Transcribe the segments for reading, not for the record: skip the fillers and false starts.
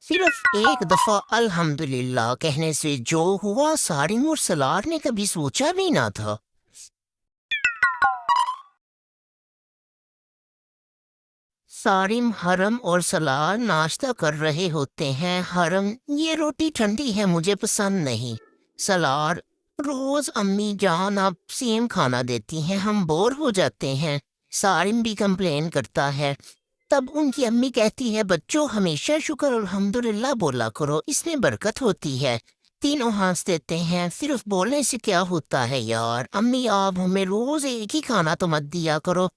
صرف ایک دفعہ الحمدللہ کہنے سے جو ہوا سارم اور سلار نے کبھی سوچا بھی نہ تھا۔ سارم، حرم اور سلار ناشتہ کر رہے ہوتے ہیں۔ حرم: یہ روٹی ٹھنڈی ہے، مجھے پسند نہیں۔ سلار: روز امی جان آپ سیم کھانا دیتی ہیں، ہم بور ہو جاتے ہیں۔ سارم بھی کمپلین کرتا ہے۔ تب ان کی امی کہتی ہے بچوں ہمیشہ شکر الحمدللہ بولا کرو، اس میں برکت ہوتی ہے۔ تینوں ہنس دیتے ہیں۔ صرف بولنے سے کیا ہوتا ہے یار، امی آپ ہمیں روز ایک ہی کھانا تو مت دیا کرو۔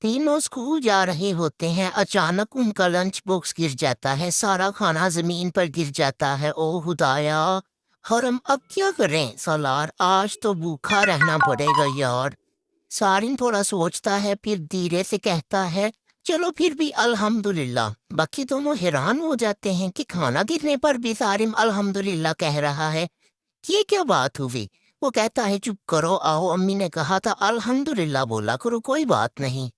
تینوں اسکول جا رہے ہوتے ہیں، اچانک ان کا لنچ باکس گر جاتا ہے، سارا کھانا زمین پر گر جاتا ہے۔ او خدایا! حرم: اب کیا کریں؟ سالار: آج تو بھوکا رہنا پڑے گا یار۔ سارن تھوڑا سوچتا ہے، پھر دھیرے سے کہتا ہے چلو پھر بھی الحمدللہ۔ باقی دونوں حیران ہو جاتے ہیں کہ کھانا گرنے پر بھی سارم الحمدللہ کہہ رہا ہے، یہ کیا بات ہوئی؟ وہ کہتا ہے چپ کرو، آؤ امی نے کہا تھا الحمدللہ بولا کرو، کوئی بات نہیں۔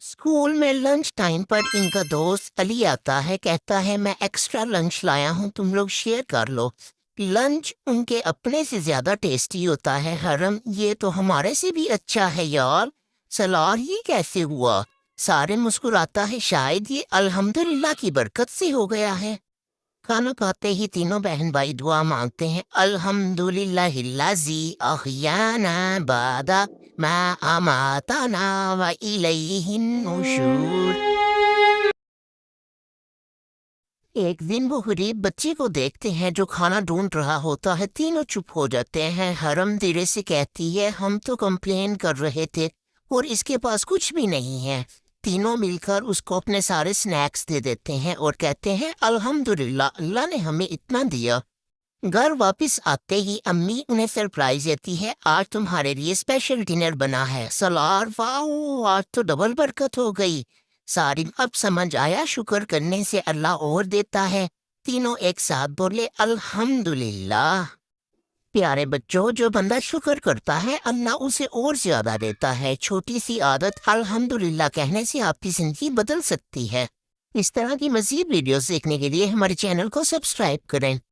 اسکول میں لنچ ٹائم پر ان کا دوست علی آتا ہے، کہتا ہے میں ایکسٹرا لنچ لایا ہوں، تم لوگ شیئر کر لو۔ لنچ ان کے اپنے سے زیادہ ٹیسٹی ہوتا ہے۔ حرم: یہ تو ہمارے سے بھی اچھا ہے یار۔ سلار: یہ کیسے ہوا؟ سارے مسکراتا ہے، شاید یہ الحمدللہ کی برکت سے ہو گیا ہے۔ کھانا کھاتے ہی تینوں بہن بھائی دعا مانگتے ہیں، الحمدللہ الذی احیانا بعد ما اماتنا والیہ النشور۔ ایک دن وہ غریب بچے کو دیکھتے ہیں جو کھانا ڈھونڈ رہا ہوتا ہے، تینوں چپ ہو جاتے ہیں۔ حرم دھیرے سے کہتی ہے ہم تو کمپلین کر رہے تھے اور اس کے پاس کچھ بھی نہیں ہے۔ تینوں مل کر اس کو اپنے سارے سنیکس دے دیتے ہیں اور کہتے ہیں الحمدللہ اللہ نے ہمیں اتنا دیا۔ گھر واپس آتے ہی امی انہیں سرپرائز دیتی ہے، آج تمہارے لیے اسپیشل ڈنر بنا ہے۔ سلار: واو، آج تو ڈبل برکت ہو گئی۔ سارم: اب سمجھ آیا شکر کرنے سے اللہ اور دیتا ہے۔ تینوں ایک ساتھ بولے الحمدللہ۔ پیارے بچوں، جو بندہ شکر کرتا ہے اللہ اسے اور زیادہ دیتا ہے۔ چھوٹی سی عادت الحمدللہ کہنے سے آپ کی زندگی بدل سکتی ہے۔ اس طرح کی مزید ویڈیوز دیکھنے کے لیے ہمارے چینل کو سبسکرائب کریں۔